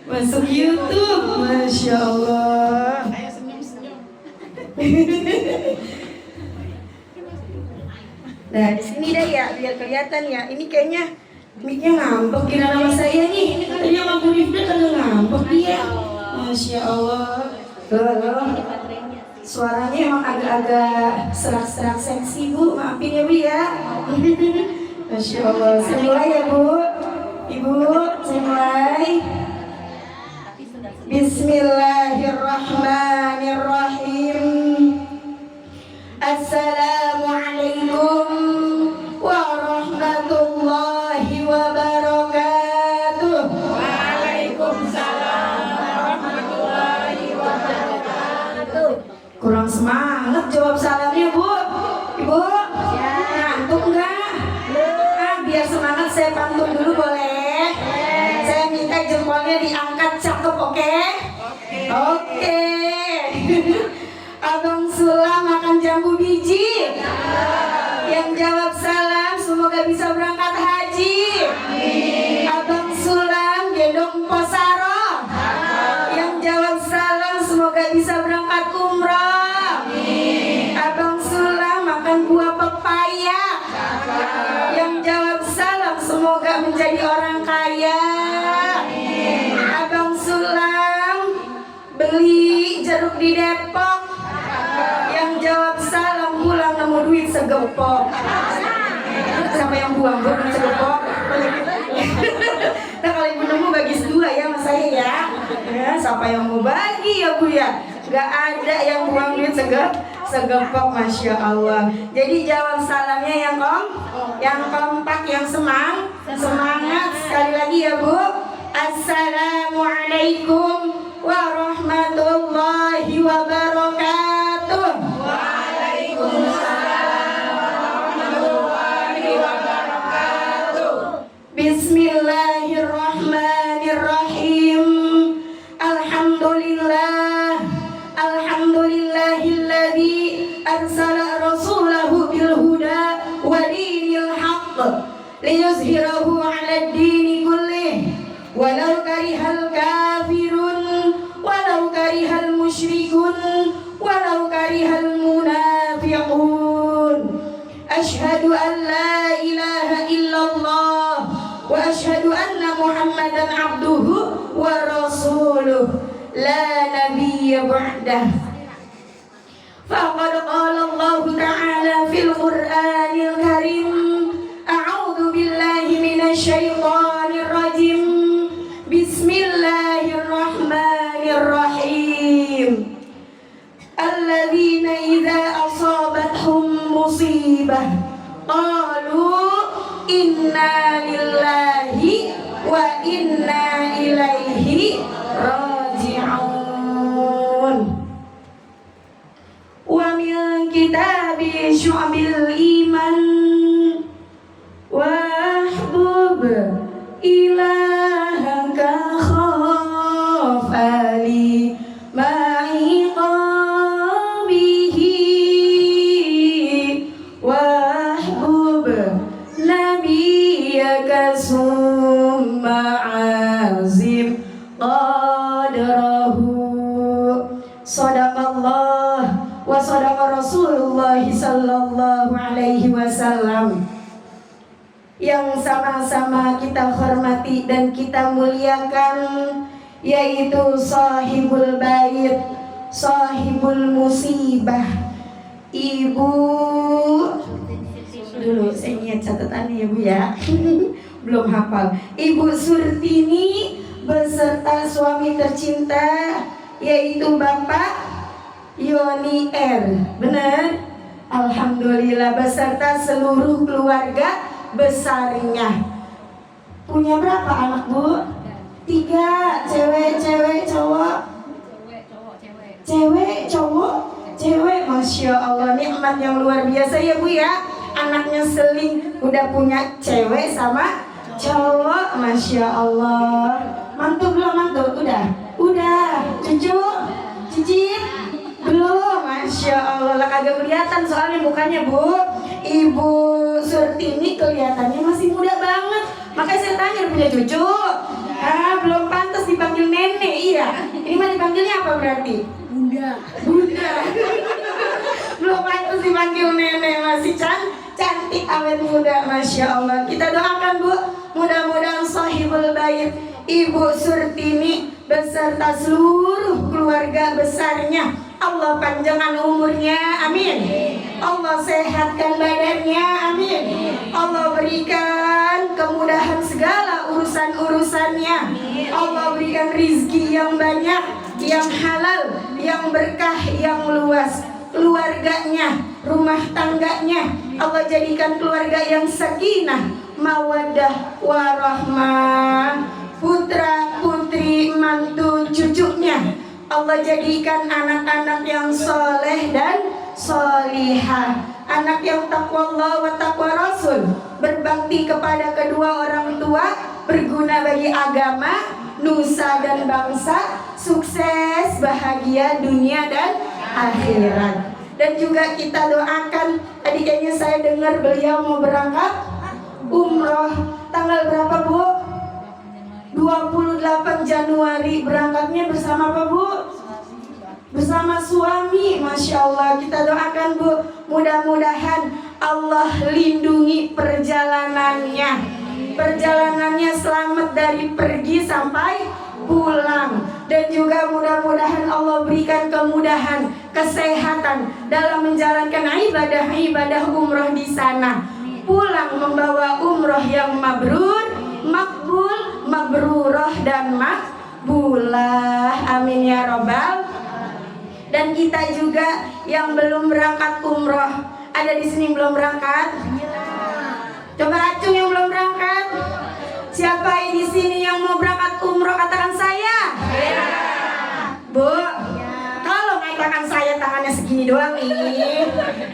Masuk YouTube, Masya Allah. Ayo senyum-senyum. Nah, di sini dah ya, biar kelihatan ya. Ini kayaknya mic-nya ngambek kira nama saya nih. Tadi sama Bu Rifda kagak ngambek dia. Masya Allah. Loh. Suaranya emang agak-agak serak-serak seksi, Bu. Maafin ya, Bu ya. Masya Allah. Saya mulai ya, Bu. Ibu, saya mulai. Bismillahirrahmanirrahim. Assalamualaikum warahmatullahi wabarakatuh. Waalaikumsalam warahmatullahi wabarakatuh. Kurang semangat jawab salamnya, Bu. Ibu, ngantuk enggak? Biar semangat saya pantun dulu boleh? Saya minta jempolnya diangkat, cakep, oke? Oke. Abang Sula makan jambu biji. Yang jawab salam semoga bisa berangkat haji. Abang Sulam gendong posaro. Yang jawab salam semoga bisa berangkat umroh. Abang Sulam makan buah pepaya. Yang jawab salam semoga menjadi orang kaya. Abang Sulam beli jeruk di Depok. Yang jawab salam pulang nemu duit segepok. Siapa yang buang duit segepok? Nah, kalau ibu nemu bagi dua ya mas saya ya. Siapa yang mau bagi ya Bu ya? Gak ada yang buang duit segepok, Masya Allah. Jadi jawab salamnya yang kompak, yang semangat. Sekali lagi ya Bu. Assalamualaikum warahmatullahi wabarakatuh. Waalaikumsalam warahmatullahi wabarakatuh. Bismillahirrahmanirrahim. Alhamdulillahilladzi arsala rasulahu bil huda wa dinil haqq liyuzhirahu 'alad dini kullih walau karihal kafirun walau karihal musyrikun walau karihal munafiqun. Asyhadu an la ilaha illallah wa asyhadu anna Muhammadan abduhu wa rasuluh la nabiyya ba'dah. Faqad qala Allah ta'ala fil Qur'anil Karim. A'udzu billahi minasy syaithanir rajim. Bismillahirrahmanirrahim. Alladzina idza asabathum musibah qalu inna lillahi wa inna ilaihi raji'un. Wa min kitabi syu'abil iman wahbub ilahaka khafali ma'i qabihi wahbub nabiyaka summa azim qadrahu. Sadaqallah wa sadaqa Rasulullah sallallahu alaihi wasallam. Yang sama-sama kita hormati dan kita muliakan yaitu sahibul bait, sahibul musibah, Ibu dulu saya ingat catatannya ya Bu ya. Belum hafal. Ibu Surtini beserta suami tercinta yaitu Bapak Yoni R. Benar? Alhamdulillah beserta seluruh keluarga besarnya. Punya berapa anak Bu? 3. Cewek, cowok? Cewek, cowok? Cewek, Masya Allah. Nikmat yang luar biasa ya Bu ya. Anaknya seling udah punya cewek sama cowok, Masya Allah. Mantu belum mantu? Udah. Cucu? Cicit? Belum, Masya Allah. Lah kagak kelihatan soalnya mukanya Bu. Ibu Surtini kelihatannya masih muda banget. Makanya saya tanya punya cucu. berarti? Bunda. Bunda. Belum pantas dipanggil nenek, masih cantik awet muda, Masya Allah. Kita doakan Bu, mudah-mudahan sahibul bait Ibu Surtini beserta seluruh keluarga besarnya Allah panjangkan umurnya, amin. Allah sehatkan badannya, amin. Allah berikan kemudahan segala urusan-urusannya. Allah berikan rizki yang banyak, yang halal, yang berkah, yang luas. Keluarganya, rumah tangganya Allah jadikan keluarga yang sakinah, mawaddah, warahmah. Putra, putri, mantu, cucunya Allah jadikan anak-anak yang soleh dan solihah, anak yang takwa Allah wa takwa Rasul, berbakti kepada kedua orang tua, berguna bagi agama, nusa dan bangsa, sukses, bahagia dunia dan akhirat. Dan juga kita doakan, tadi kayaknya saya dengar beliau mau berangkat umroh tanggal berapa Bu? 28 Januari berangkatnya bersama apa Bu? Bersama suami, Masya Allah. Kita doakan Bu, mudah-mudahan Allah lindungi perjalanannya. Perjalanannya selamat dari pergi sampai pulang. Dan juga mudah-mudahan Allah berikan kemudahan, kesehatan dalam menjalankan ibadah-ibadah umroh di sana. Pulang membawa umroh yang mabrur, makbul, mabrurah dan makbulah. Amin ya robbal. Dan kita juga yang belum berangkat umroh, ada di sini belum berangkat? Coba acung yang belum berangkat. Siapa di sini yang mau berangkat umroh katakan saya? Bu, kalau ngatakan saya tangannya segini doang nih,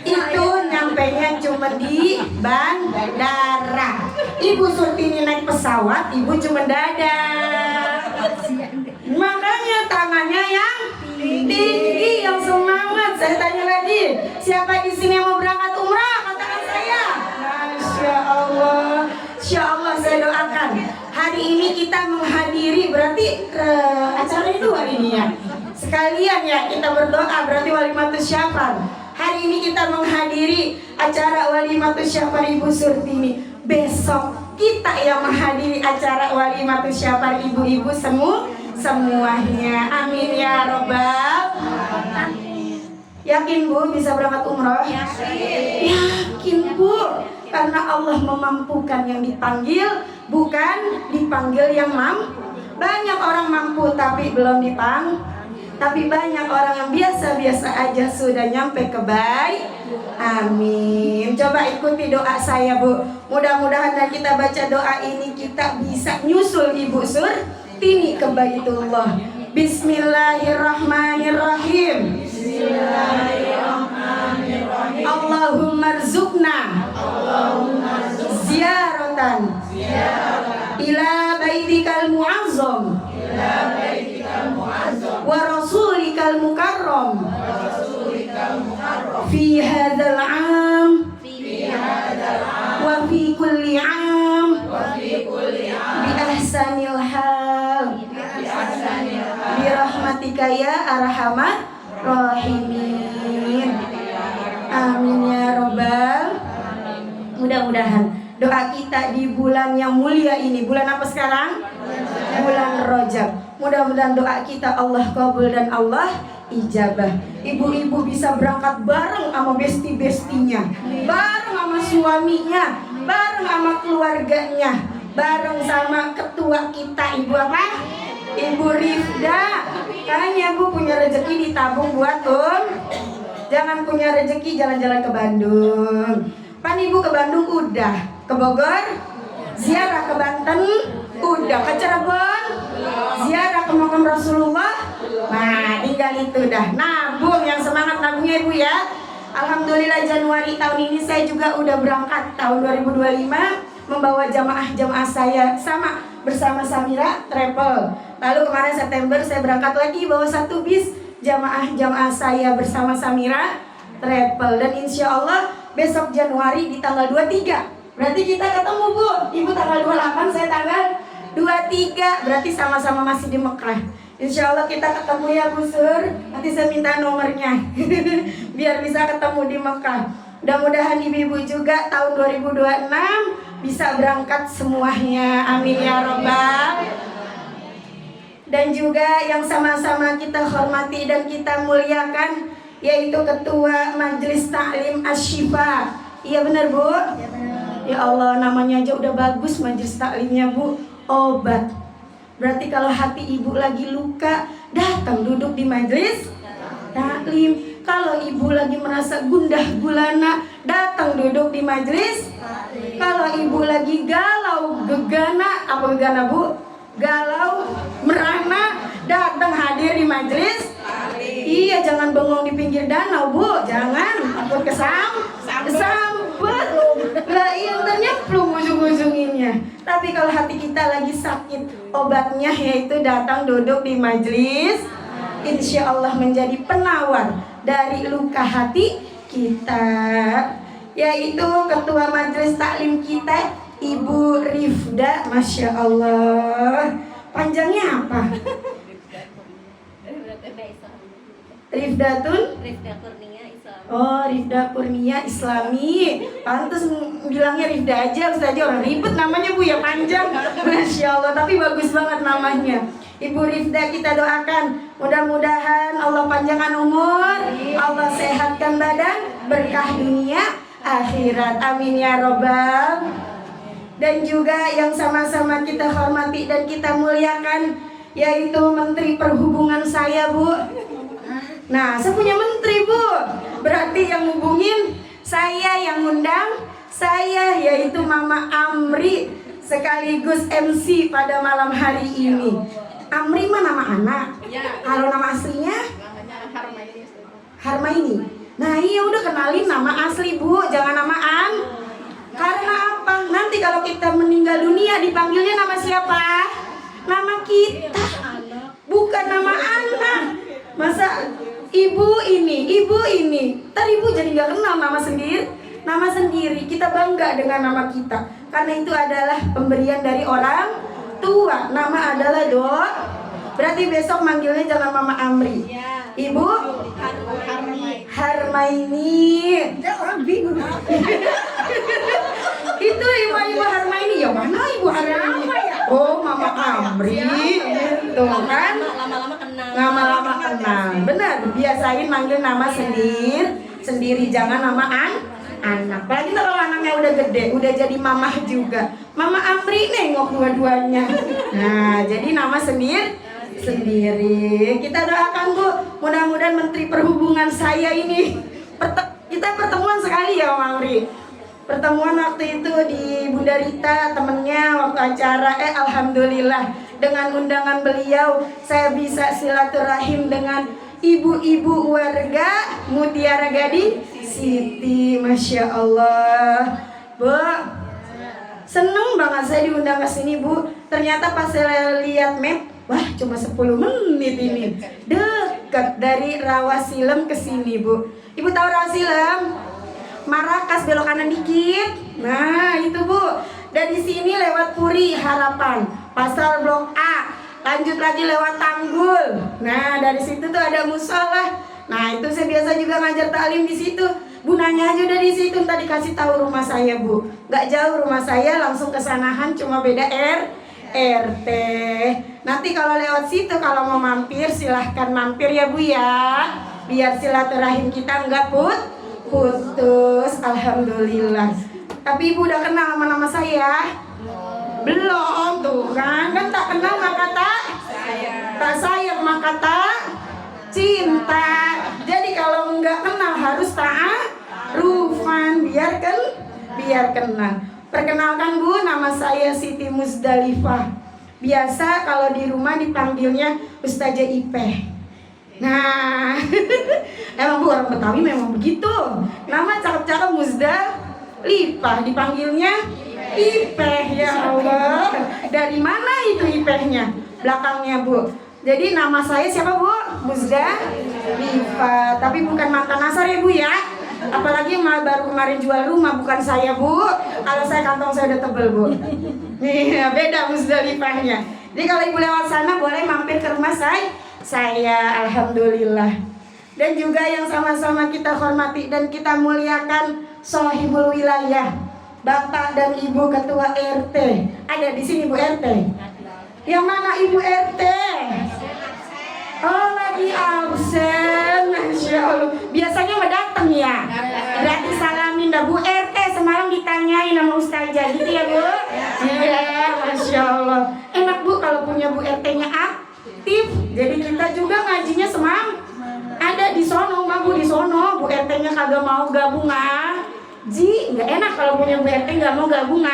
itu nyampainya cuma di bandara. Ibu Surtini naik pesawat, ibu cuma dada. Makanya tangannya yang tinggi, yang semangat. Saya tanya lagi, siapa di sini yang mau berangkat umrah? Katakan saya. Masya Allah, Insya Allah saya doakan. Hari ini kita menghadiri, berarti acaranya 2 ini ya. Sekalian ya kita berdoa, berarti Walimatus Syafar. Hari ini kita menghadiri acara Walimatus Syafar Ibu Surtini. Besok kita yang menghadiri acara Walimatus Syafar ibu-ibu semuanya. Amin ya robbal. Yakin Bu bisa berangkat umroh? Yakin Bu, karena Allah memampukan yang dipanggil, bukan dipanggil yang mampu. Banyak orang mampu tapi belum dipanggil. Tapi banyak orang yang biasa-biasa aja sudah nyampe ke baik. Amin. Coba ikuti doa saya Bu. Mudah-mudahan dan kita baca doa ini kita bisa nyusul Ibu Surtini ke Baitullah. Bismillahirrahmanirrahim. Bismillahirrahmanirrahim. Allahumma rzuqna ziyaratan ila baitikal mu'azzam wa rasulikal mukarram fi hadzal 'am wa fi kulli 'am bi ahsanil hal bi rahmatika ya arhamar rahimin. Amin ya robbal. Mudah-mudahan doa kita di bulan yang mulia ini, bulan apa sekarang? Bulan Rajab. Mudah-mudahan doa kita Allah kabul dan Allah ijabah. Ibu-ibu bisa berangkat bareng sama besti-bestinya, bareng sama suaminya, bareng sama keluarganya, bareng sama ketua kita. Ibu apa? Ibu Rifda. Kayaknya Bu punya rezeki ditabung buat Jangan punya rezeki jalan-jalan ke Bandung. Pan Ibu ke Bandung udah, ke Bogor, ziarah ke Banten, udah, ke Cirebon, ziarah ke makam Rasulullah. Nah, tinggal itu dah. Nabung, yang semangat nabungnya Ibu ya. Alhamdulillah Januari tahun ini saya juga udah berangkat tahun 2025 membawa jamaah-jamaah saya sama bersama Samira Travel. Lalu kemarin September saya berangkat lagi bawa 1 bis jamaah-jamaah saya bersama Samira Travel. Dan insya Allah besok Januari di tanggal 23. Berarti kita ketemu Bu. Ibu tanggal 28, saya tanggal 23. Berarti sama-sama masih di Mekah. Insya Allah kita ketemu ya Bu Sur. Nanti saya minta nomornya biar bisa ketemu di Mekah. Mudah-mudahan ibu-ibu juga tahun 2026 bisa berangkat semuanya. Amin ya Rabbal. Dan juga yang sama-sama kita hormati dan kita muliakan, yaitu Ketua Majelis Taklim Asy-Syifa. Iya benar Bu? Ya Allah, namanya aja udah bagus Majelis Taklimnya Bu. Obat. Berarti kalau hati ibu lagi luka, datang duduk di Majelis Taklim. Kalau ibu lagi merasa gundah gulana, datang duduk di Majelis. Kalau ibu lagi galau, gegana, apa gegana Bu? Galau, merana, datang hadir di Majelis. Iya, jangan bengong di pinggir danau Bu, jangan. Takut kesambet. Lah iya, ntar nyemplung ujung-ujunginnya. Tapi kalau hati kita lagi sakit, obatnya yaitu datang duduk di majelis. Insya Allah menjadi penawar dari luka hati kita. Yaitu Ketua Majelis Taklim kita, Ibu Rifda. Masya Allah, panjangnya apa? Rifdatun? Rifda Kurnia Islam. Oh, Rifda Kurnia Islami. Pantes bilangnya Rifda aja, Ustaz aja orang ribet namanya Bu ya, panjang. Masya Allah, tapi bagus banget namanya. Ibu Rifda kita doakan, mudah-mudahan Allah panjangkan umur, Allah sehatkan badan, berkah dunia akhirat. Amin ya Rabbal. Dan juga yang sama-sama kita hormati dan kita muliakan, yaitu Menteri Perhubungan saya Bu. Nah, saya punya menteri Bu. Berarti yang hubungin saya, yang ngundang saya, yaitu Mama Amri, sekaligus MC pada malam hari ini. Amri mah nama anak. Ya. Kalau nama aslinya Namanya Harmaini. Harmaini. Nah iya, udah kenalin nama asli Bu, jangan nama an. Karena apa? Nanti kalau kita meninggal dunia dipanggilnya nama siapa? Nama kita, bukan nama anak. Masa ibu ini, ntar ibu jadi nggak kenal nama sendiri. Kita bangga dengan nama kita, karena itu adalah pemberian dari orang tua. Nama adalah doa. Berarti besok manggilnya jangan Mama Amri, Ibu Harmaini. Ya, orang bingung. Itu Ibu Harmaini. Ya mana Ibu Harmaini? Oh, Mama Amri. Tuh kan, Lama-lama kenal. lama-lama kenal. Benar, biasain manggil nama sendiri, jangan nama anak. Apalagi kalau anaknya udah gede, udah jadi mamah juga. Mama Amri nengok dua-duanya. Nah, jadi nama sendiri. Kita doakan Bu, mudah-mudahan Menteri Perhubungan saya ini kita pertemuan sekali ya Mama Amri. Pertemuan waktu itu di Bunda Rita, temennya waktu acara. Alhamdulillah dengan undangan beliau saya bisa silaturahim dengan ibu-ibu warga Mutiara Gading City. Masya Allah Bu, seneng banget saya diundang ke sini Bu. Ternyata pas saya lihat map, wah cuma 10 menit ini, dekat dari Rawasilem ke sini Bu. Ibu tahu Rawasilem? Marakas belok kanan dikit. Nah itu Bu. Dari sini lewat Puri Harapan, Pasar Blok A, lanjut lagi lewat Tanggul. Nah dari situ tuh ada musola. Nah itu saya biasa juga ngajar taklim di situ. Bu nanya aja udah di situ, tadi kasih tahu rumah saya Bu. Gak jauh rumah saya, langsung kesanahan, cuma beda RT. Nanti kalau lewat situ kalau mau mampir silahkan mampir ya Bu ya. Biar silaturahim kita nggak putus. Alhamdulillah. Tapi Ibu udah kenal sama nama saya? Belum tuh kan tak kenal maka tak sayang maka tak cinta. Jadi kalau nggak kenal harus ta'arufan, biar kenal. Perkenalkan Bu, nama saya Siti Musdalifah. Biasa kalau di rumah dipanggilnya Ustazah Ipeh. Nah, emang Bu orang Betawi memang begitu. Nama cakep-cakep Musdalifah, dipanggilnya Ipeh. Ya Allah, dari mana itu Ipehnya? Belakangnya Bu. Jadi nama saya siapa Bu? Musdalifah. Tapi bukan mantan nasar ya Bu ya. Apalagi baru kemarin jual rumah, bukan saya Bu. Kalau saya kantong saya udah tebel Bu. Nih beda Musdalifahnya. Jadi kalau ibu lewat sana boleh mampir ke rumah saya, alhamdulillah. Dan juga yang sama-sama kita hormati dan kita muliakan Sohibul Wilayah, Bapak dan Ibu Ketua RT. Ada di sini Bu RT. Yang mana Ibu RT? Oh, lagi absen. Masya Allah. Biasanya mau datang ya. Berarti salamin dah Bu RT. Semalam ditanyain sama Ustazah gitu ya Bu. Iya, Masya Allah. Enak Bu kalau punya Bu RT-nya aktif. Jadi kita juga ngajinya semangat. Ada di sono, mah Bu di sono. Bu RT-nya kagak mau gabung ngaji. Nggak enak kalau punya Bu RT nggak mau gabung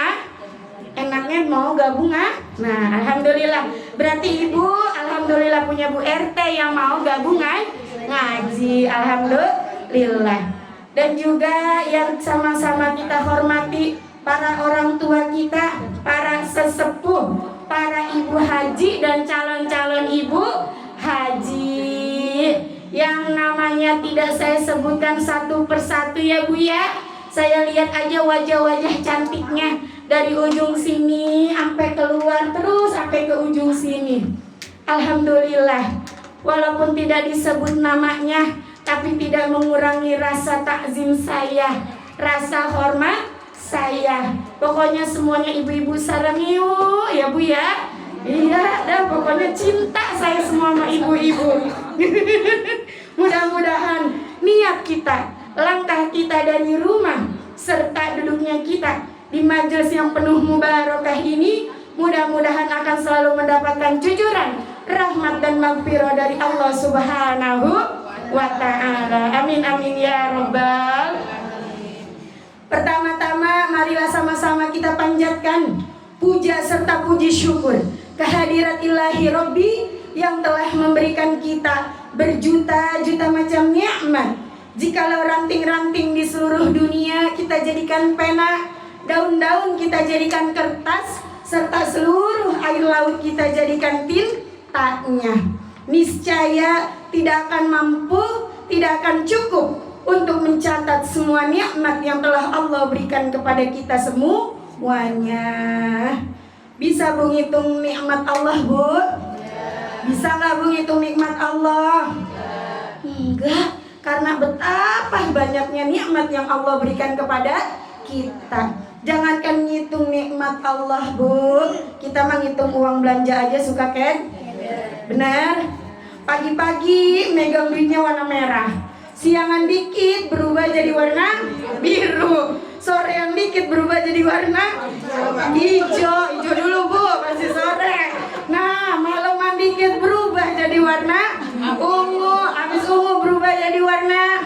enaknya mau gabung Nah, alhamdulillah. Berarti Ibu alhamdulillah punya Bu RT yang mau gabung ngaji. Alhamdulillah. Dan juga yang sama-sama kita hormati para orang tua kita, para sesepuh, para ibu haji dan calon-calon ibu haji. Yang namanya tidak saya sebutkan satu persatu ya Bu ya. Saya lihat aja wajah-wajah cantiknya dari ujung sini sampai keluar terus sampai ke ujung sini. Alhamdulillah. Walaupun tidak disebut namanya, tapi tidak mengurangi rasa takzim saya, rasa hormat saya. Pokoknya semuanya ibu-ibu sarang yuk ya Bu ya. Iya, dan pokoknya cinta saya semua sama ibu-ibu. Mudah-mudahan niat kita, langkah kita dari rumah, serta duduknya kita di majelis yang penuh mubarakah ini, mudah-mudahan akan selalu mendapatkan jujuran, rahmat dan maghfirah dari Allah Subhanahu wa ta'ala. Amin amin ya rabbal. Pertama-tama marilah sama-sama kita panjatkan puja serta puji syukur kehadirat ilahi Rabbi yang telah memberikan kita berjuta-juta macam nikmat. Jikalau ranting-ranting di seluruh dunia kita jadikan pena, daun-daun kita jadikan kertas, serta seluruh air laut kita jadikan tintanya, niscaya tidak akan mampu, tidak akan cukup untuk mencatat semua nikmat yang telah Allah berikan kepada kita semuanya. Bisa Bu ngitung nikmat Allah Bu? Bisa nggak Bu ngitung nikmat Allah? Enggak, karena betapa banyaknya nikmat yang Allah berikan kepada kita. Jangankan ngitung nikmat Allah Bu, kita mah ngitung uang belanja aja suka kan? Benar? Pagi-pagi megang duitnya warna merah, siangan dikit berubah jadi warna biru, sore yang dikit berubah jadi warna hijau. Hijau dulu Bu, masih sore. Nah, malaman dikit berubah jadi warna ungu, habis ungu berubah jadi warna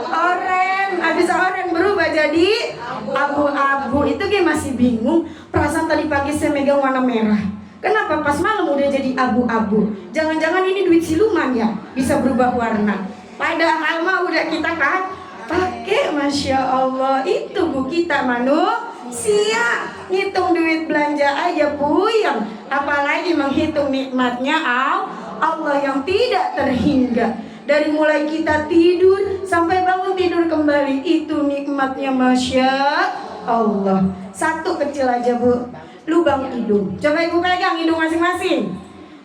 oranye, habis oranye berubah jadi abu-abu. Itu kayak masih bingung. Perasaan tadi pagi saya megang warna merah, kenapa pas malam udah jadi abu-abu? Jangan-jangan ini duit siluman ya, bisa berubah warna. Padahal mah udah kita kan pakai, Masya Allah. Itu Bu, kita manusia ngitung duit belanja aja puyeng, apalagi menghitung nikmatnya Allah yang tidak terhingga. Dari mulai kita tidur sampai bangun tidur kembali, itu nikmatnya Masya Allah. Satu kecil aja Bu, lubang hidung. Coba Ibu pegang hidung masing-masing.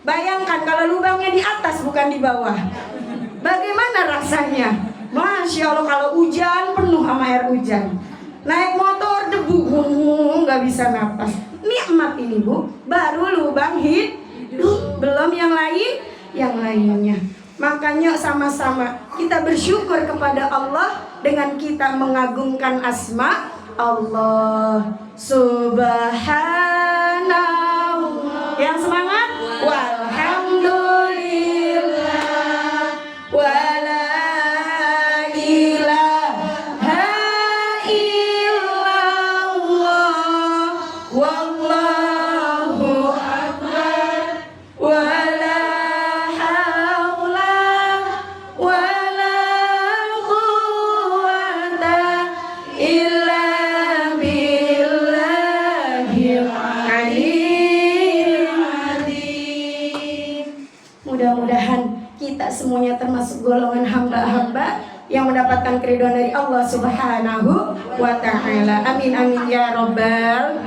Bayangkan kalau lubangnya di atas bukan di bawah, bagaimana rasanya? Masya Allah, kalau hujan penuh sama air hujan, naik motor debu, nggak bisa napas. Nikmat ini Bu, baru lubang hidup, belum yang lainnya. Makanya sama-sama kita bersyukur kepada Allah dengan kita mengagungkan asma Allah Subhanahu. Yang semangat, walhamdulillah, wala ilaha illallah, wallahu akbar, wala haula wala quwwata illa billahil aliyyil azim. Mudah-mudahan kita semuanya termasuk golongan hamba-hamba yang mendapatkan keridhaan dari Allah Subhanahu wa ta'ala. Amin amin ya rabbal.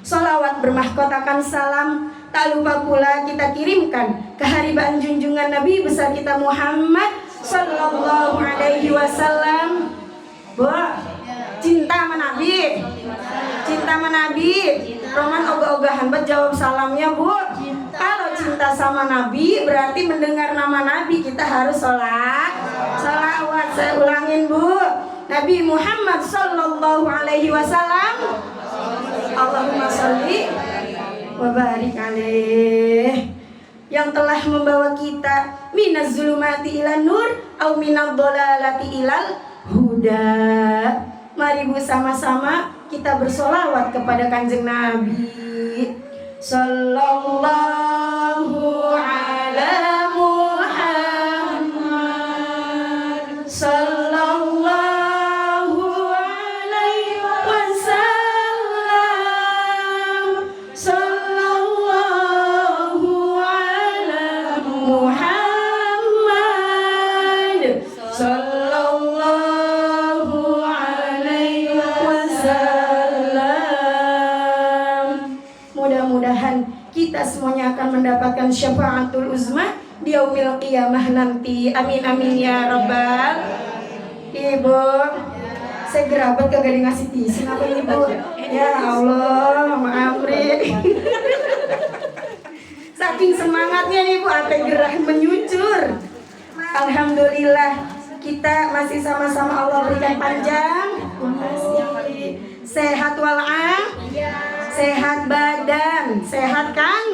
Salawat bermahkotakan salam Tak lupa pula kita kirimkan keharibaan junjungan Nabi besar kita Muhammad sallallahu alaihi wasallam. Bu, cinta sama Nabi. Cinta sama Nabi. Roman ogah-ogahan buat jawab salamnya, Bu. Kalau cinta sama Nabi berarti mendengar nama Nabi kita harus sholawat. Saya ulangin, Bu. Nabi Muhammad sallallahu alaihi wasallam. Allahumma sholli wa barik alaih. Yang telah membawa kita minaz zulumati ilan nur au minad dhalalati ilal huda. Mari Bu sama-sama kita bersolawat kepada Kanjeng Nabi. Sallallahu ala Muhammad. Sallallahu alaihi wasallam. Sallallahu ala Muhammad. Sallallahu alaihi wasallam. Mudah-mudahan kita semuanya akan mendapatkan syafaatul uzma di yaumil qiyamah nanti. Amin amin ya rabbal. Ibu, saya gerabet kagak di ngasih tisu apa ini, Bu? Ya Allah, maaf Ri. Saking semangatnya nih, Bu, sampai gerah menyucur. Alhamdulillah kita masih sama-sama Allah berikan panjang, masih sehat walafiat, sehat badan, sehat kan?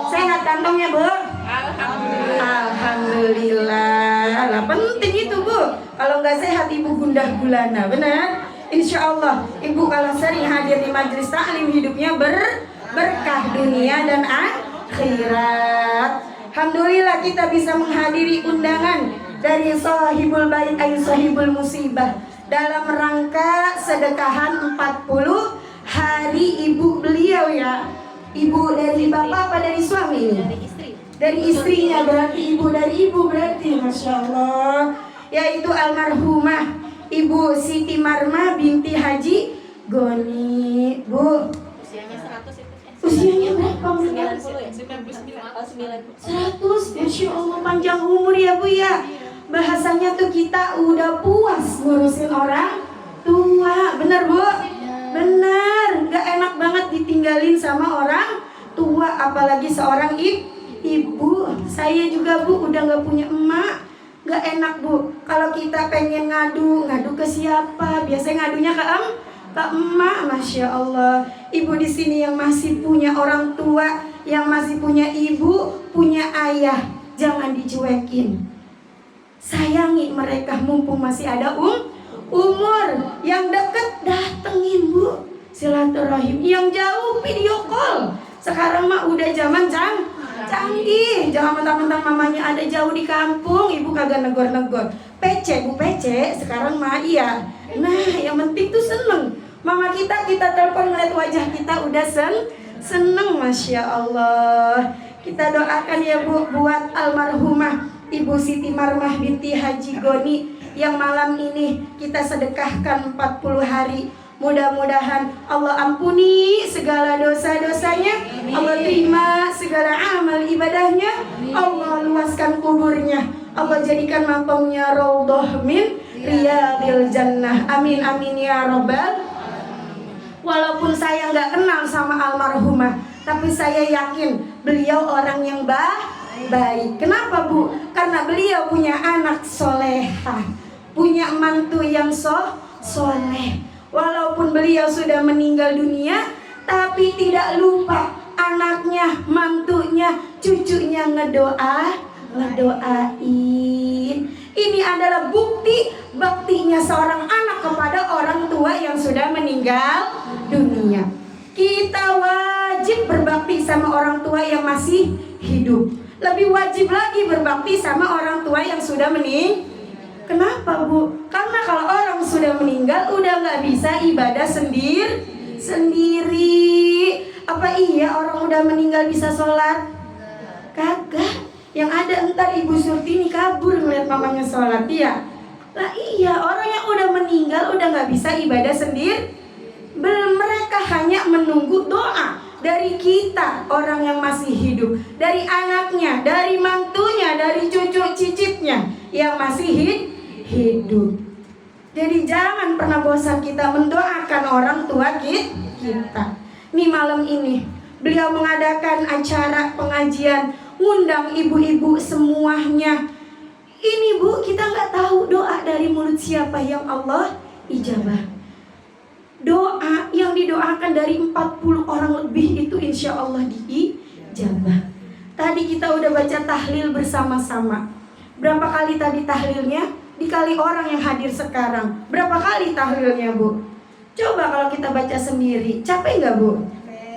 Sehat kantongnya, Bu? Alhamdulillah. Lah penting itu, Bu. Kalau nggak sehat ibu gundah gulana, benar? Insya Allah ibu kalau sering hadir di majelis taklim hidupnya berkah dunia dan akhirat. Alhamdulillah kita bisa menghadiri undangan dari Sahibul Bait ay Sahibul Musibah dalam rangka sedekahan 40 hari ibu beliau ya. Ibu dari bapak apa dari suami? Dari istri. Dari istrinya, berarti ibu dari ibu berarti, Masya Allah. Yaitu almarhumah Ibu Siti Marma binti Haji Goni. Bu, Usianya 100 itu. usianya berapa? 90 ya? 99. Oh, 90. 100, Masya Allah, panjang umur ya Bu ya. Bahasanya tuh kita udah puas ngurusin orang tua. Bener Bu? Bener. Gak enak banget ditinggalin sama orang tua, apalagi seorang ibu. Saya juga Bu udah gak punya emak. Gak enak Bu kalau kita pengen ngadu ke siapa? Biasanya ngadunya ke emak. Masya Allah. Ibu di sini yang masih punya orang tua, yang masih punya ibu, punya ayah, jangan dicuekin. Sayangi mereka mumpung masih ada umur. Yang deket datengin Bu, silaturahim. Yang jauh video call. Sekarang mah udah zaman canggih. Jangan mentang-mentang mamanya ada jauh di kampung, ibu kagak negor-negor. PC Bu, PC sekarang mah iya. Nah yang penting tuh seneng. Mama kita telepon ngeliat wajah kita udah seneng. Masya Allah. Kita doakan ya Bu buat almarhumah Ibu Siti Marmah binti Haji Goni yang malam ini kita sedekahkan 40 hari. Mudah-mudahan Allah ampuni segala dosa-dosanya, Allah terima segala amal ibadahnya, Allah luaskan kuburnya, Allah jadikan makamnya raudhah min riyadil jannah. Amin amin ya rabbal. Walaupun saya nggak kenal sama almarhumah, tapi saya yakin beliau orang yang baik. Kenapa Bu? Karena beliau punya anak solehah, punya mantu yang soleh. Walaupun beliau sudah meninggal dunia, tapi tidak lupa anaknya, mantunya, cucunya ngedoain. Ini adalah bukti baktinya seorang anak kepada orang tua yang sudah meninggal dunia. Kita wajib berbakti sama orang tua yang masih hidup. Lebih wajib lagi berbakti sama orang tua yang sudah meninggal. Kenapa Bu? Karena kalau orang sudah meninggal udah nggak bisa ibadah sendiri. Apa iya orang udah meninggal bisa sholat? Kagak. Yang ada entar Ibu Surti ini kabur ngeliat mamanya sholat ya. Lah iya, orang yang udah meninggal udah nggak bisa ibadah sendiri. Mereka hanya menunggu doa. dari kita orang yang masih hidup, dari anaknya, dari mantunya, dari cucu cicitnya yang masih hidup. Jadi jangan pernah bosan kita mendoakan orang tua kita. Nih malam ini beliau mengadakan acara pengajian, ngundang ibu-ibu semuanya. Ini Bu, kita nggak tahu doa dari mulut siapa yang Allah ijabah. Doa yang didoakan dari 40 orang lebih itu insya Allah diijabah. Tadi kita udah baca tahlil bersama-sama. Berapa kali tadi tahlilnya? Dikali orang yang hadir sekarang. Berapa kali tahlilnya Bu? Coba kalau kita baca sendiri, capek nggak Bu?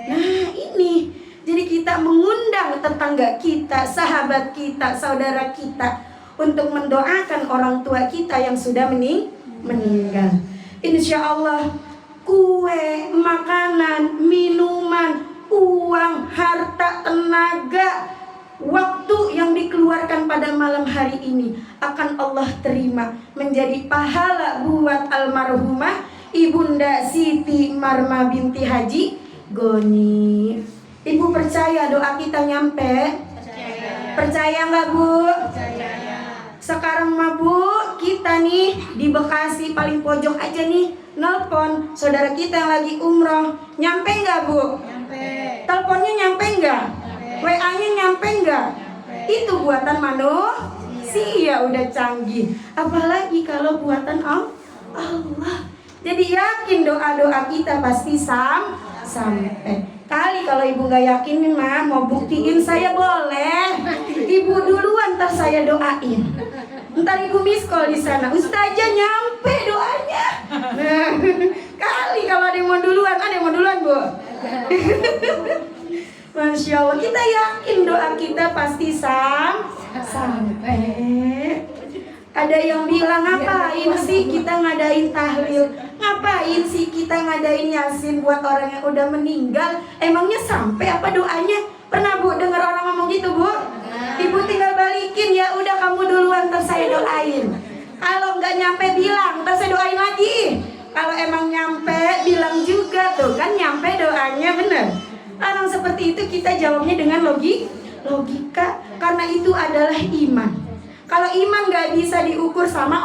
Nah ini, jadi kita mengundang tetangga kita, sahabat kita, saudara kita untuk mendoakan orang tua kita yang sudah meninggal. Insya Allah kue, makanan, minuman, uang, harta, tenaga, waktu yang dikeluarkan pada malam hari ini akan Allah terima menjadi pahala buat almarhumah Ibunda Siti Marma binti Haji Goni. Ibu percaya doa kita nyampe? Percaya nggak Bu? Sekarang mah Bu, kita nih di Bekasi paling pojok aja nih nelpon saudara kita yang lagi umroh. Nyampe nggak Bu? Nyampe. Teleponnya nyampe nggak? WA-nya nyampe nggak? Itu buatan manusia udah canggih. Apalagi kalau buatan Allah. Jadi yakin doa-doa kita pasti sampai. Kali kalau ibu nggak yakin nih mah, mau buktiin saya boleh. Ibu duluan, ntar saya doain. Ntar ibu miss call di sana. Ustazah nyampe doanya. Nah, kali kalau ada yang mau duluan, Bu. Masya Allah, kita yakin doa kita pasti sampai. Ada yang bilang ngapain sih kita ngadain tahlil? Ngapain sih kita ngadain yasin buat orang yang udah meninggal? Emangnya sampai apa doanya? Pernah Bu dengar orang ngomong gitu Bu? Ibu tinggal balikin, ya udah kamu duluan ntar saya doain. Kalau nggak nyampe bilang, ntar saya doain lagi. Kalau emang nyampe bilang juga, tuh kan nyampe doanya, bener. Orang seperti itu kita jawabnya dengan logika, karena itu adalah iman. Kalau iman gak bisa diukur sama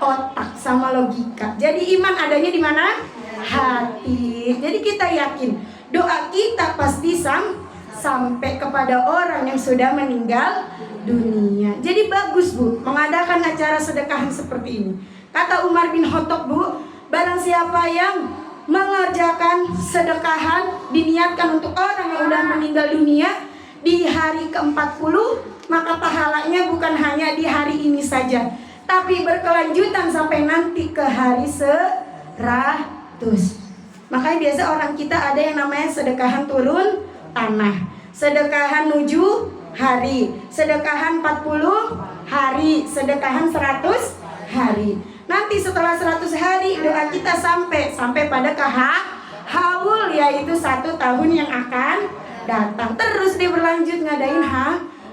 otak, sama logika. Jadi iman adanya di mana? Hati. Jadi kita yakin doa kita pasti sampai kepada orang yang sudah meninggal dunia. Jadi bagus Bu mengadakan acara sedekahan seperti ini. Kata Umar bin Khattab Bu, barang siapa yang mengerjakan sedekahan diniatkan untuk orang yang sudah meninggal dunia di hari ke-40, maka pahalanya bukan hanya di hari ini saja, tapi berkelanjutan sampai nanti ke hari 100. Makanya biasa orang kita ada yang namanya sedekahan turun tanah, sedekahan 7 hari, sedekahan 40 hari, sedekahan 100 hari. Nanti setelah 100 hari doa kita sampai pada haul, yaitu 1 tahun yang akan datang. Terus dia berlanjut ngadain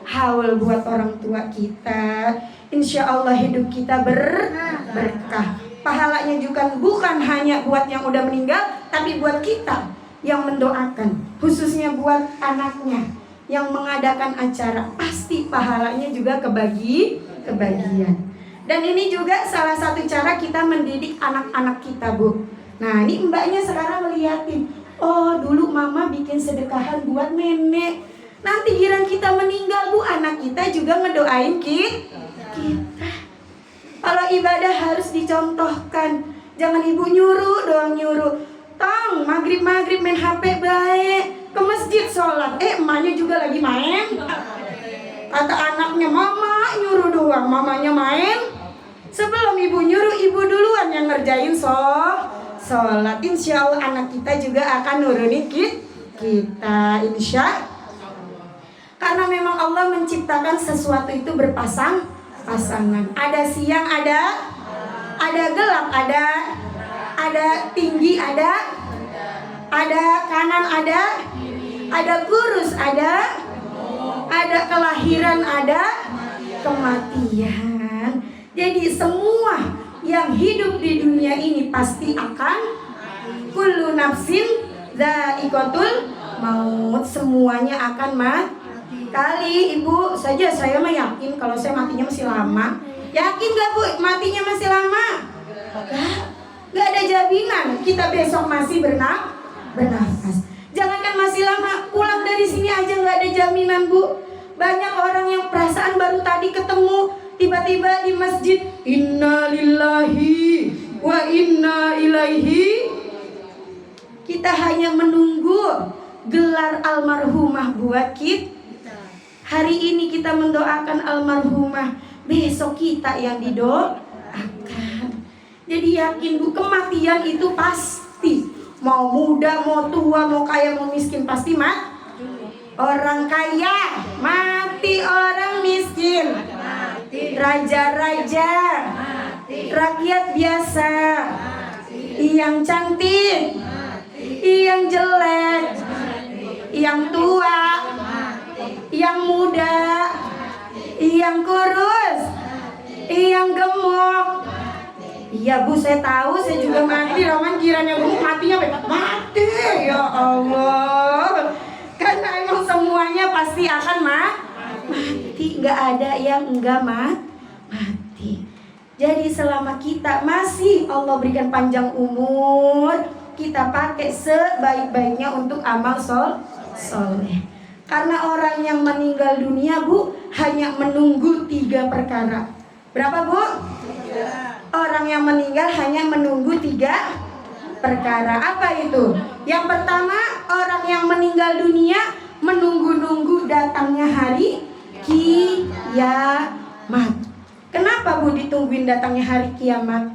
haul buat orang tua kita. Insya Allah hidup kita berkah. Pahalanya juga bukan hanya buat yang udah meninggal, tapi buat kita yang mendoakan, khususnya buat anaknya yang mengadakan acara, pasti pahalanya juga kebagian. Dan ini juga salah satu cara kita mendidik anak-anak kita Bu. Nah ini mbaknya sekarang ngeliatin, oh dulu mama bikin sedekahan buat nenek. Nanti giliran kita meninggal Bu, anak kita juga ngedoain kita. Kalau ibadah harus dicontohkan. Jangan ibu nyuruh doang nyuruh. Tong, maghrib main HP baik, ke masjid sholat. Emaknya juga lagi main. Kata anaknya, mama nyuruh doang, mamanya main. Sebelum ibu nyuruh, ibu duluan yang ngerjain sholat. Insya Allah anak kita juga akan nurunin kita. Insya Allah. Karena memang Allah menciptakan sesuatu itu berpasangan. Ada siang, ada gelap, ada tinggi, ada kanan, ada kurus, ada kelahiran, ada kematian. Jadi semua yang hidup di dunia ini pasti akan kullu nafsin dha'iqatul maut, semuanya akan mati. Kali ibu saja saya mah yakin kalau saya matinya masih lama. Yakin gak bu matinya masih lama? Gak ada jaminan kita besok masih bernafas. Jangankan masih lama, pulang dari sini aja gak ada jaminan bu. Banyak orang yang perasaan baru tadi ketemu, tiba-tiba di masjid, inna lillahi wa inna ilaihi. Kita hanya menunggu gelar almarhumah buat kita. Hari ini kita mendoakan almarhumah, besok kita yang didoakan. Jadi yakin bu, kematian itu pasti. Mau muda, mau tua, mau kaya, mau miskin, pasti mati. Orang kaya mati, orang miskin mati, raja-raja mati, rakyat biasa mati, yang cantik mati, yang jelek mati, yang tua mati, yang muda mati, yang kurus mati, yang gemuk. Iya bu, saya tahu, saya juga mati. Roman kiranya gemuk matinya mati. Ya Allah, karena emang semuanya pasti akan mati. Gak ada yang enggak mati. Jadi selama kita masih Allah berikan panjang umur, kita pakai sebaik-baiknya untuk amal soleh. Karena orang yang meninggal dunia bu, hanya menunggu 3 perkara. Berapa bu? 3. Orang yang meninggal hanya menunggu 3 perkara. Apa itu? Yang pertama, orang yang meninggal dunia menunggu-nunggu datangnya hari kiamat. Kenapa bu ditungguin datangnya hari kiamat?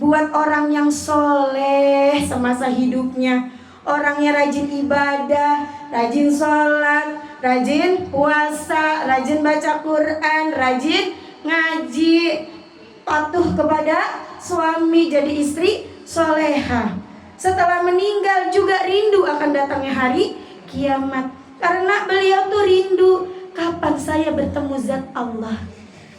Buat orang yang soleh semasa hidupnya, orangnya rajin ibadah, rajin sholat, rajin puasa, rajin baca Quran, rajin ngaji, patuh kepada suami, jadi istri soleha. Setelah meninggal juga rindu akan datangnya hari kiamat. Karena beliau tuh rindu, kapan saya bertemu zat Allah,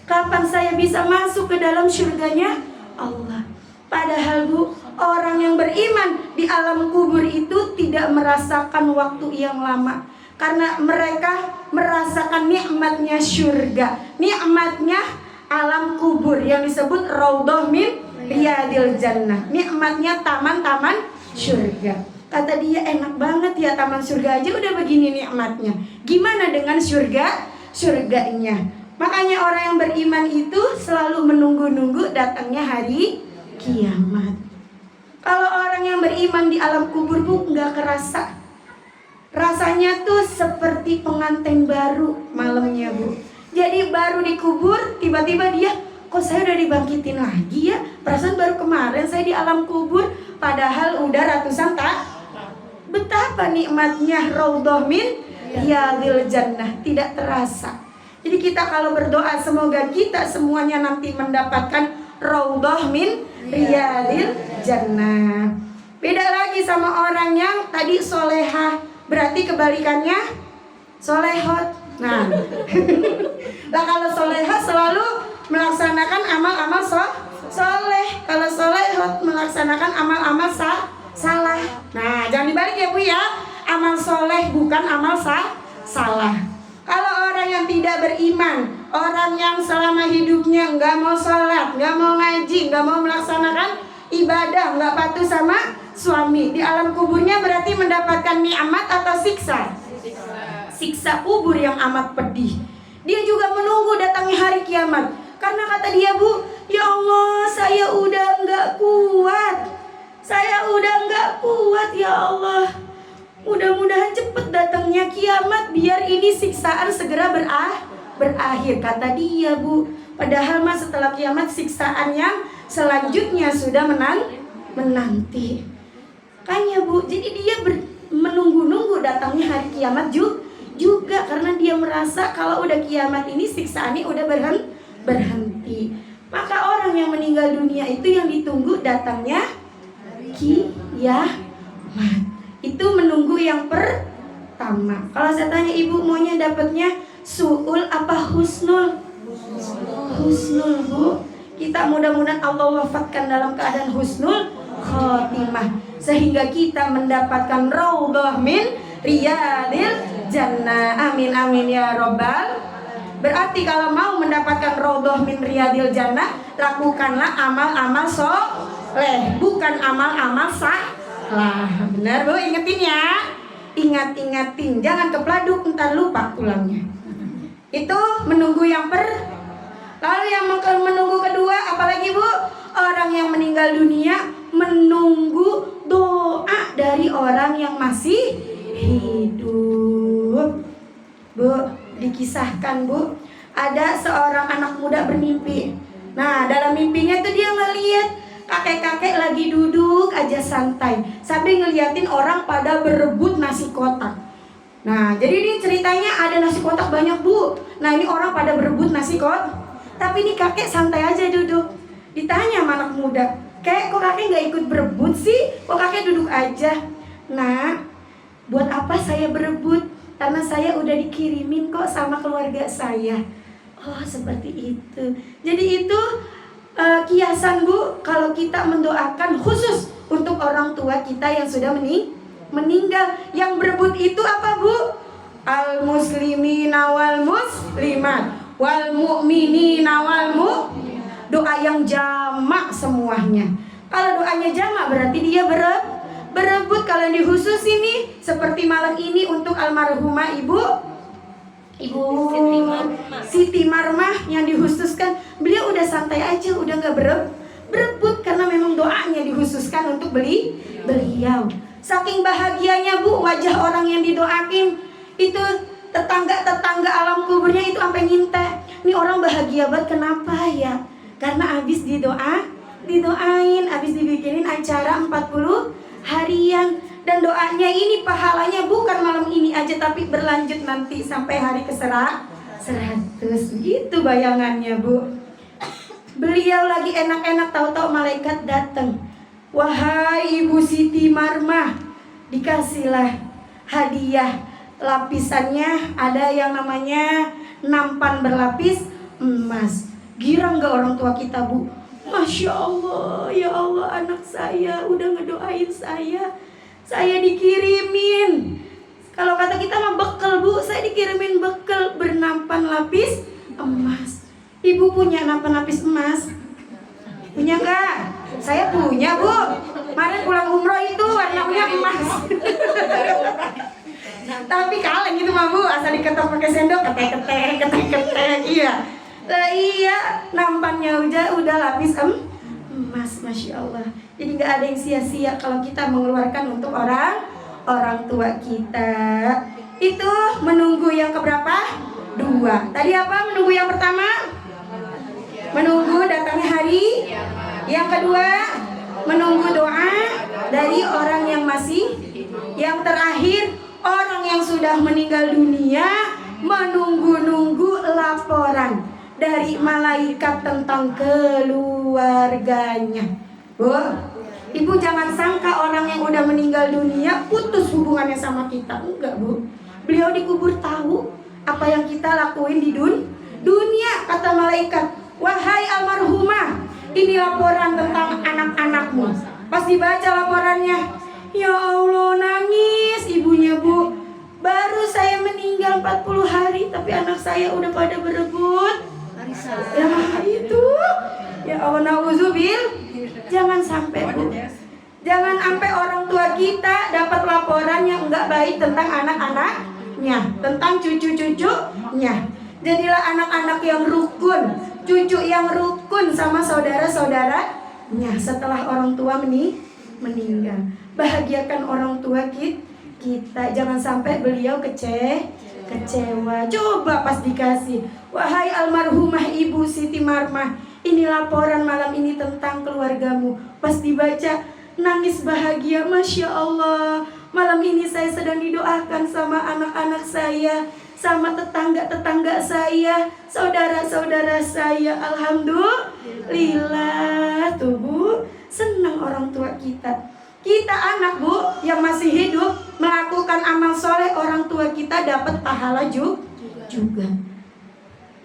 kapan saya bisa masuk ke dalam surganya Allah. Padahal bu, orang yang beriman di alam kubur itu tidak merasakan waktu yang lama. Karena mereka merasakan nikmatnya surga, nikmatnya alam kubur yang disebut raudhah min riyadil jannah, nikmatnya taman-taman surga. Kata dia, enak banget ya, taman surga aja udah begini nikmatnya, gimana dengan surganya. Makanya orang yang beriman itu selalu menunggu-nunggu datangnya hari kiamat. Kalau orang yang beriman di alam kubur bu, nggak kerasa. Rasanya tuh seperti pengantin baru malamnya bu. Jadi baru dikubur, tiba-tiba dia, kok saya udah dibangkitin lagi ya? Perasaan baru kemarin saya di alam kubur, padahal udah ratusan tak. Betapa nikmatnya raudhah min riyadil jannah, tidak terasa. Jadi kita kalau berdoa, semoga kita semuanya nanti mendapatkan raudhah min riyadil jannah. Beda lagi sama orang yang tadi solehah, berarti kebalikannya solehot. Nah, lah kalau solehah selalu melaksanakan amal-amal soleh. Kalau solehot melaksanakan amal-amal salah. Nah, jangan dibalik ya bu ya. Amal soleh bukan amal salah. Kalau orang yang tidak beriman, orang yang selama hidupnya nggak mau sholat, nggak mau ngaji, nggak mau melaksanakan ibadah, nggak patuh sama suami, di alam kuburnya berarti mendapatkan nikmat atau siksa? Siksa kubur yang amat pedih. Dia juga menunggu datangnya hari kiamat. Karena kata dia bu, ya Allah, saya udah nggak kuat. Saya udah nggak kuat ya Allah. Mudah-mudahan cepet datangnya kiamat biar ini siksaan segera berakhir. Kata dia bu. Padahal mah setelah kiamat siksaan yang selanjutnya sudah menanti. Kayaknya bu, jadi dia menunggu-nunggu datangnya hari kiamat juga karena dia merasa kalau udah kiamat ini siksaannya udah berhenti. Maka orang yang meninggal dunia itu yang ditunggu datangnya kiamat. Itu menunggu yang pertama. Kalau saya tanya ibu maunya dapatnya su'ul apa husnul? Husnul bu. Kita mudah-mudahan Allah wafatkan dalam keadaan husnul khotimah, sehingga kita mendapatkan raudhah min riyadil jannah. Amin amin ya robbal. Berarti kalau mau mendapatkan raudhah min riyadil jannah, lakukanlah amal-amal soleh, bukan amal-amal salah. Benar Bu, ingetin ya. Ingat-ingatin, jangan kepladuk entar lupa tulangnya. Itu menunggu yang lalu yang menunggu kedua apalagi Bu? Orang yang meninggal dunia menunggu doa dari orang yang masih hidup. Bu, dikisahkan Bu, ada seorang anak muda bermimpi. Nah, dalam mimpinya tuh dia ngeliat kakek-kakek lagi duduk aja santai sambil ngeliatin orang pada berebut nasi kotak. Nah, jadi ini ceritanya ada nasi kotak banyak Bu. Nah, ini orang pada berebut nasi kotak, tapi ini kakek santai aja duduk. Ditanya sama anak muda, "Kek, kok kakek gak ikut berebut sih? Kok kakek duduk aja?" "Nah, buat apa saya berebut? Karena saya udah dikirimin kok sama keluarga saya." Oh, seperti itu. Jadi itu kiasan Bu, kalau kita mendoakan khusus untuk orang tua kita yang sudah meninggal. Yang berebut itu apa Bu? Al muslimina wal muslimat wal mu'minina wal mu'minat. Doa yang jamak semuanya. Kalau doanya jamak berarti dia berebut. Kalau yang dikhusus ini seperti malam ini untuk almarhumah Ibu Siti Marmah yang dikhususkan, beliau udah santai aja, udah nggak berebut karena memang doanya dikhususkan untuk beliau. Saking bahagianya Bu, wajah orang yang didoakin itu tetangga alam kuburnya itu sampai ngintai. Ini orang bahagia banget, kenapa ya? Karena habis didoain, habis dibikinin acara 40 harian. Dan doanya ini pahalanya bukan malam ini aja, tapi berlanjut nanti sampai hari ke-100. Gitu bayangannya Bu. Beliau lagi enak-enak, tahu-tahu malaikat datang. "Wahai Ibu Siti Marmah, dikasihlah hadiah lapisannya, ada yang namanya nampan berlapis emas." Girang gak orang tua kita Bu? Masya Allah, ya Allah, anak saya udah ngedoain saya dikirimin. Kalau kata kita mah bekal Bu, saya dikirimin bekal bernampan lapis emas. Ibu punya nampan lapis emas? Punya gak? Saya punya Bu. Kemarin pulang umroh itu warnanya emas. Tapi kaleng gitu mah Bu, asal diketok pakai sendok, ketek. Iya. Lah iya, nampannya udah lapis emas, Masya Allah. Jadi gak ada yang sia-sia kalau kita mengeluarkan untuk orang tua kita. Itu menunggu yang keberapa? 2. Tadi apa menunggu yang pertama? Menunggu datangnya hari. Yang kedua, menunggu doa dari orang yang masih. Yang terakhir, orang yang sudah meninggal dunia menunggu laporan dari malaikat tentang keluarganya. Bu, Ibu jangan sangka orang yang udah meninggal dunia putus hubungannya sama kita. Enggak Bu, beliau dikubur tahu apa yang kita lakuin di dunia. Kata malaikat, "Wahai almarhumah, ini laporan tentang anak-anakmu." Pas dibaca laporannya, ya Allah, nangis ibunya Bu. Baru saya meninggal 40 hari, tapi anak saya udah pada berebut. Ya itu, ya Allah, nauzubil. Jangan sampai Bu, jangan sampai orang tua kita dapat laporan yang enggak baik tentang anak-anaknya, tentang cucu-cucunya. Jadilah anak-anak yang rukun, cucu yang rukun sama saudara-saudaranya setelah orang tua meninggal. Bahagiakan orang tua kita, jangan sampai beliau kecewa. Coba pas dikasih, "Wahai almarhumah Ibu Siti Marmah, ini laporan malam ini tentang keluargamu." Pas dibaca, nangis bahagia. Masya Allah, malam ini saya sedang didoakan sama anak-anak saya, sama tetangga-tetangga saya, saudara-saudara saya. Alhamdulillah tuh Bu, senang orang tua kita. Kita anak Bu yang masih hidup melakukan amal soleh, orang tua kita dapat pahala juga.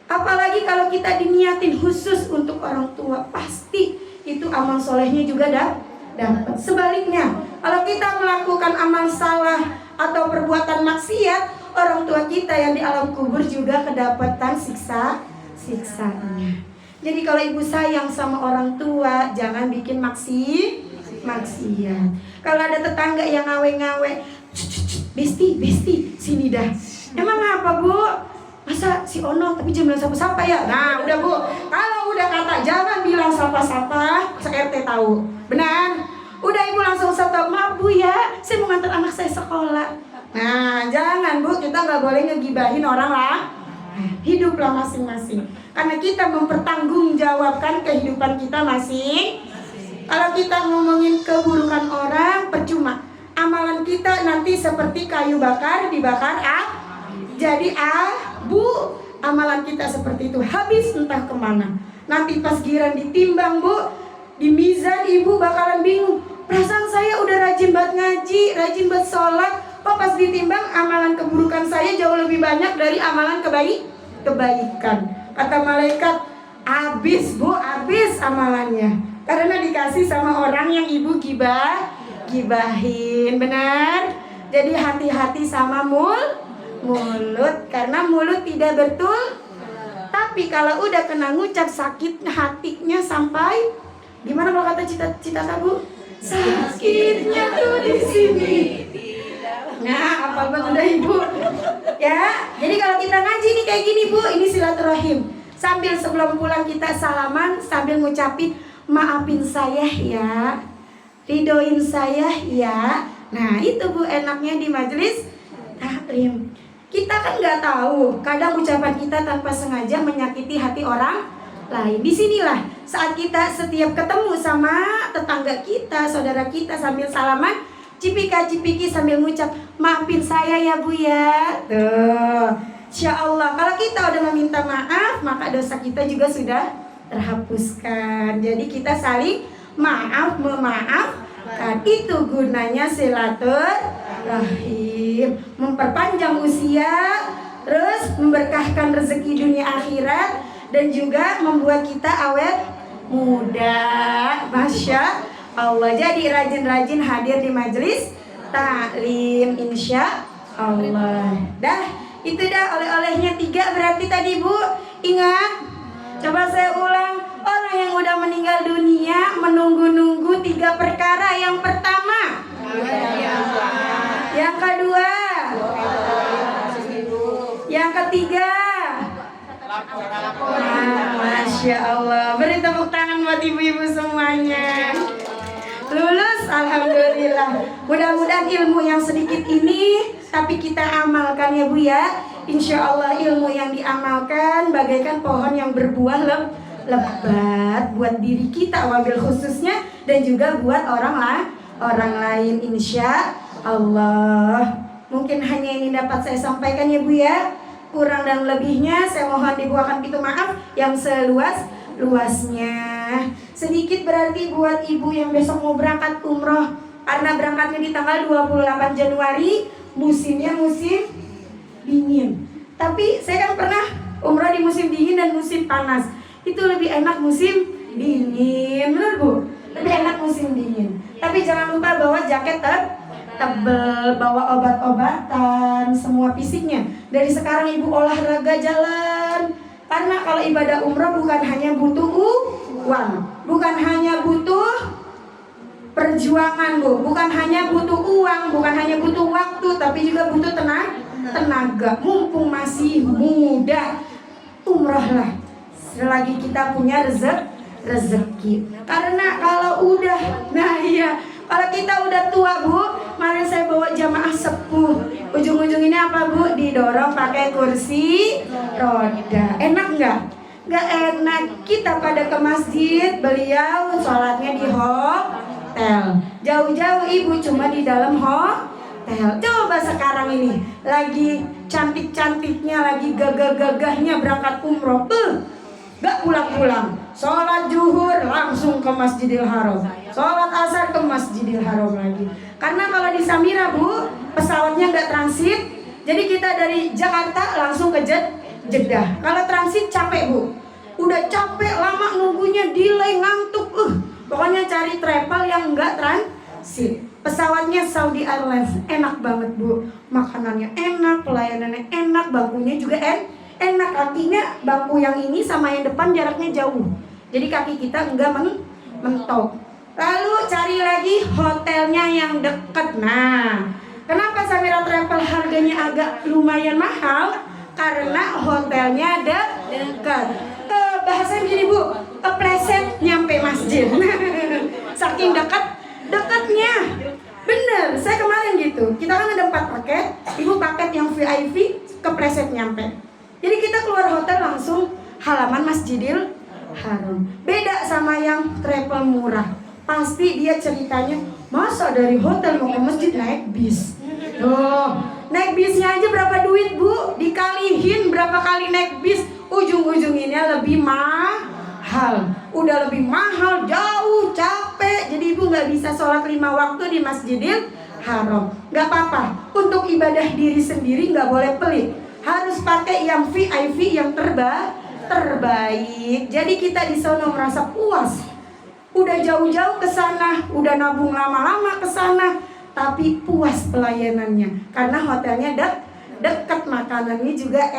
Apalagi kalau kita diniatin khusus untuk orang tua, pasti itu amal solehnya juga dapat. Sebaliknya, kalau kita melakukan amal salah, atau perbuatan maksiat, orang tua kita yang di alam kubur juga kedapatan siksanya. Jadi kalau ibu sayang sama orang tua, jangan bikin maksiat. Kalau ada tetangga yang ngawe-ngawe, Besti, sini dah. Emang apa bu? Masa si Ono tapi jangan bilang sapa-sapa ya? Nah udah bu, kalau udah kata jangan bilang sapa-sapa, se-RT tahu. Benar? Udah ibu langsung sapa, maaf bu ya, saya mau ngantar anak saya sekolah. Nah jangan bu, kita nggak boleh ngegibahin orang lah. Hiduplah masing-masing. Karena kita mempertanggungjawabkan kehidupan kita masing. Kalau kita ngomongin keburukan orang, percuma. Amalan kita nanti seperti kayu bakar dibakar jadi bu, amalan kita seperti itu habis entah kemana. Nanti pas giran ditimbang bu, di mizan ibu bakalan bingung. Perasaan saya udah rajin banget ngaji, rajin banget sholat, kok pas ditimbang amalan keburukan saya jauh lebih banyak dari amalan kebaikan. Kata malaikat, habis bu, habis amalannya. Karena dikasih sama orang yang ibu gibahin, benar? Jadi hati-hati sama mulut, karena mulut tidak betul. Tapi kalau udah kena ngucap sakit hatinya sampai gimana kalau kata cita-cita Bu? Sakitnya tuh di sini. Nah, apa udah Ibu? Ya, jadi kalau kita ngaji nih kayak gini Bu, ini silaturahim. Sambil sebelum pulang kita salaman sambil ngucapin maafin saya ya, ridoin saya ya. Nah itu Bu enaknya di majelis taklim. Kita kan nggak tahu, kadang ucapan kita tanpa sengaja menyakiti hati orang lain. Disinilah saat kita setiap ketemu sama tetangga kita, saudara kita sambil salaman, cipika-cipiki sambil ngucap maafin saya ya Bu ya. Tuh, Insya Allah kalau kita udah meminta maaf, maka dosa kita juga sudah terhapuskan. Jadi kita saling maaf memaafkan. Itu gunanya silaturahim, memperpanjang usia, terus memberkahkan rezeki dunia akhirat, dan juga membuat kita awet muda. Masya Allah. Jadi rajin-rajin hadir di majelis taklim insya Allah. Dah, itu dah oleh-olehnya 3 berarti tadi Bu. Ingat, coba saya ulang. Orang yang udah meninggal dunia menunggu-nunggu 3 perkara. Yang pertama, yang kedua, yang ketiga. Masya Allah. Beri tepuk tangan buat ibu-ibu semuanya. Lulus, alhamdulillah. Mudah-mudahan ilmu yang sedikit ini tapi kita amalkan ya Bu ya. Insya Allah ilmu yang diamalkan bagaikan pohon yang berbuah lebat buat diri kita wabil khususnya, dan juga buat orang lain insya Allah. Mungkin hanya ini dapat saya sampaikan ya Bu ya. Kurang dan lebihnya saya mohon dibuahkan pintu maaf yang seluas-luasnya. Sedikit berarti buat ibu yang besok mau berangkat umroh, karena berangkatnya di tanggal 28 Januari, musimnya musim dingin. Tapi saya kan pernah umroh di musim dingin dan musim panas. Itu lebih enak musim dingin, benar Bu? Lebih enak musim dingin. Tapi jangan lupa bawa jaket tebel, bawa obat-obatan, semua fisiknya. Dari sekarang ibu olahraga jalan. Karena kalau ibadah umroh bukan hanya butuh uang, bukan hanya butuh perjuangan Bu, bukan hanya butuh uang, bukan hanya butuh waktu, tapi juga butuh tenaga. Mumpung masih muda, umrohlah selagi kita punya rezeki. Karena kalau udah, nah iya, kalau kita udah tua Bu, kemarin saya bawa jamaah sepuh, ujung-ujung ini apa Bu? Didorong pakai kursi roda. Enak nggak? Nggak enak. Kita pada ke masjid, beliau sholatnya di hotel. Jauh-jauh ibu cuma di dalam hotel. Coba sekarang ini lagi cantik-cantiknya, lagi gagah-gagahnya berangkat umroh, gak pulang-pulang. Sholat zuhur langsung ke Masjidil Haram, sholat asar ke Masjidil Haram lagi. Karena kalau di Samira Bu, pesawatnya gak transit. Jadi kita dari Jakarta langsung ke Jeddah. Kalau transit capek Bu, udah capek lama nunggunya, delay, ngantuk. Pokoknya cari travel yang gak transit. Pesawatnya Saudi Airlines, enak banget Bu. Makanannya enak, pelayanannya enak, bangkunya juga enak. Artinya bangku yang ini sama yang depan jaraknya jauh. Jadi kaki kita enggak mentok. Lalu cari lagi hotelnya yang deket. Nah, kenapa Samira Travel harganya agak lumayan mahal? Karena hotelnya dekat. Bahasanya begini Bu, kepleset nyampe masjid. Saking dekatnya. Bener, saya kemarin gitu. Kita kan ada 4 paket. Ibu paket yang VIP, kepleset nyampe. Jadi kita keluar hotel langsung halaman Masjidil Haram. Beda sama yang travel murah. Pasti dia ceritanya, masa dari hotel mau ke masjid naik bis. Oh, naik bisnya aja berapa duit Bu? Dikalihin berapa kali naik bis, ujung-ujunginnya lebih mahal. Udah lebih mahal, jauh, capek. Jadi ibu gak bisa sholat 5 waktu di Masjidil Haram. Gak apa-apa, untuk ibadah diri sendiri gak boleh pelit. Harus pakai yang VIP, yang terbaik. Jadi kita di sana merasa puas. Udah jauh-jauh ke sana, udah nabung lama-lama ke sana, tapi puas pelayanannya. Karena hotelnya dekat, makanannya juga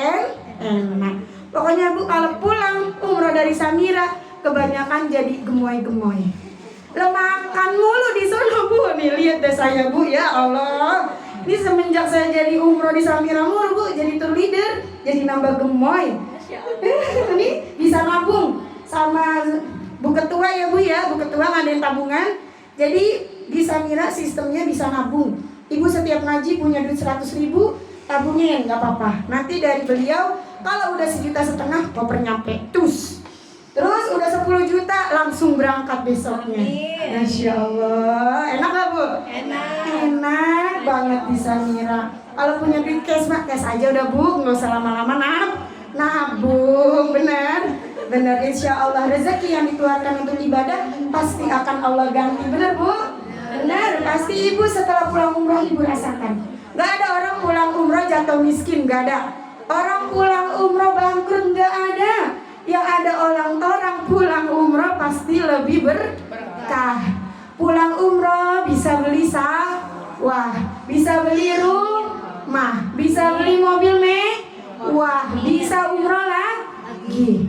enak. Pokoknya Bu kalau pulang umroh dari Samira kebanyakan jadi gemoy-gemoy. Makan mulu di sana Bu. Nih lihat deh saya Bu, ya Allah. Ini semenjak saya jadi umroh di Samira mulu Bu, jadi tour leader, jadi nambah gemoy. Ini bisa nabung sama Bu Ketua ya Bu ya. Bu Ketua ngadain tabungan. Jadi di Samira sistemnya bisa nabung. Ibu setiap ngaji punya duit 100.000, tabungin nggak apa-apa. Nanti dari beliau kalau udah 1,5 juta koper nyampe terus udah 10 juta langsung berangkat besoknya. Masya Allah, enak gak Bu? Enak banget di Samira. Kalau punya duit cash mah cash aja udah Bu, nggak usah lama-lama nabung. Bener insya Allah rezeki yang dikeluarkan untuk ibadah pasti akan Allah ganti. Bener Bu? Bener, pasti ibu setelah pulang umroh ibu rasakan. Gak ada orang pulang umroh jatuh miskin, gak ada. Orang pulang umroh bangkrut, gak ada. Yang ada orang pulang umroh pasti lebih berkah. Pulang umroh bisa beli sawah, bisa beli rumah, bisa beli mobil mewah, bisa umroh lagi.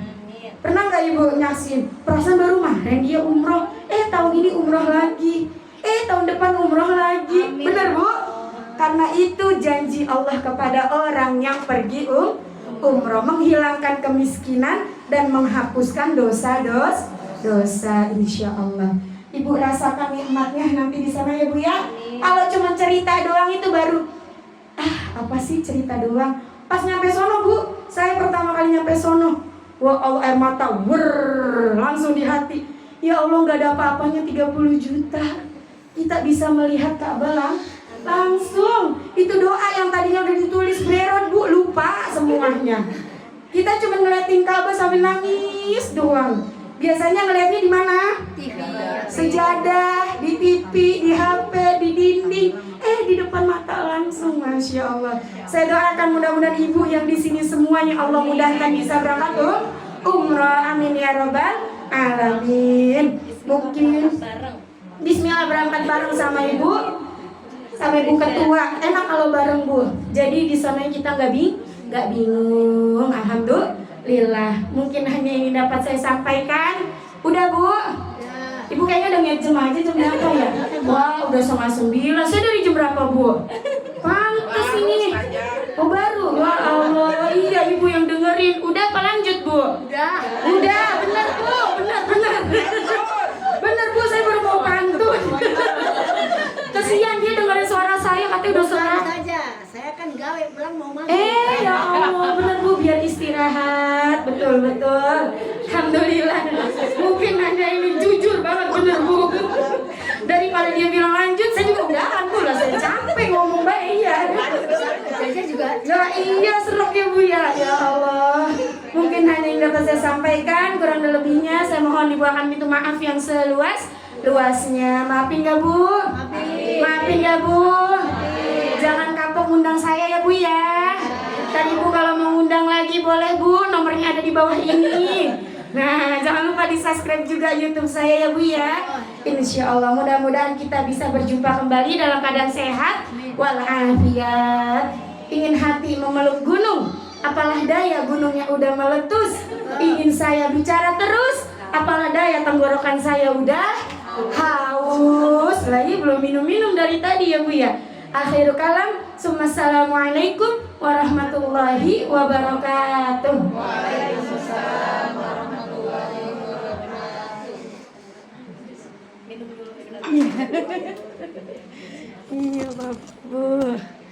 Pernah gak ibu nyaksin? Perasaan baru kemarin dia umroh, tahun ini umroh lagi, tahun depan umroh lagi. Bener Bu? Karena itu janji Allah kepada orang yang pergi umroh, menghilangkan kemiskinan dan menghapuskan dosa, insya Allah. Ibu rasakan nikmatnya nanti di sana ya Bu ya. Kalau cuma cerita doang itu baru apa sih cerita doang. Pas nyampe sono Bu, saya pertama kali nyampe sono, wah Allah, air mata langsung di hati. Ya Allah, gak ada apa-apanya 30 juta kita bisa melihat Ka'bah langsung. Itu doa yang tadinya udah ditulis berot Bu, lupa semuanya. Kita cuma ngeliatin Ka'bah sambil nangis doang. Biasanya ngeliatnya di mana? TV. Sejadah, di TV, di HP, di dinding. Di depan mata langsung, Masya Allah. Saya doakan mudah-mudahan ibu yang di sini semuanya Allah mudahkan bisa berangkat umroh. Amin ya robbal alamin. Mungkin Bismillah berangkat bareng sama ibu ketua. Enak kalau bareng Bu. Jadi di sana kita nggak bingung. Alhamdulillah. Mungkin hanya ini dapat saya sampaikan. Udah Bu? Ibu kayaknya udah ngejem aja jam berapa ya? Wah udah 8:30. Saya dari jam berapa Bu? Pantes ini. Oh baru? Wah Allah. Iya ibu yang dengerin. Udah apa lanjut Bu? Udah. Bener Bu. Bener Bu, saya baru mau pantun. Kesian dia dengerin suara saya, katanya udah suara saja. Saya kan gawe pulang mau makan. Ya Allah, bener Bu, biar istirahat. Betul. Alhamdulillah. Mungkin hanya ini jujur banget, bener Bu. Daripada dia bilang lanjut, saya juga udahan Bu lah. Saya capek ngomong baik ya. Saya juga. Nah iya serok ya Bu ya. Ya Allah. Mungkin hanya yang dapat saya sampaikan. Kurang lebihnya saya mohon ibu akan minta maaf yang seluas-luasnya. Maafin gak Bu? Maafin gak Bu? Jangan kapok undang saya ya Bu ya. Tadi Bu kalau mau undang lagi boleh Bu, nomornya ada di bawah ini. Nah, jangan lupa di subscribe juga YouTube saya ya Bu ya. Insya Allah mudah-mudahan kita bisa berjumpa kembali dalam keadaan sehat walafiat. Ingin hati memeluk gunung, apalah daya gunungnya udah meletus. Ingin saya bicara terus, apalah daya tenggorokan saya udah haus. Lagi belum minum-minum dari tadi ya Bu ya. Akhirul kalam, assalamualaikum warahmatullahi wabarakatuh.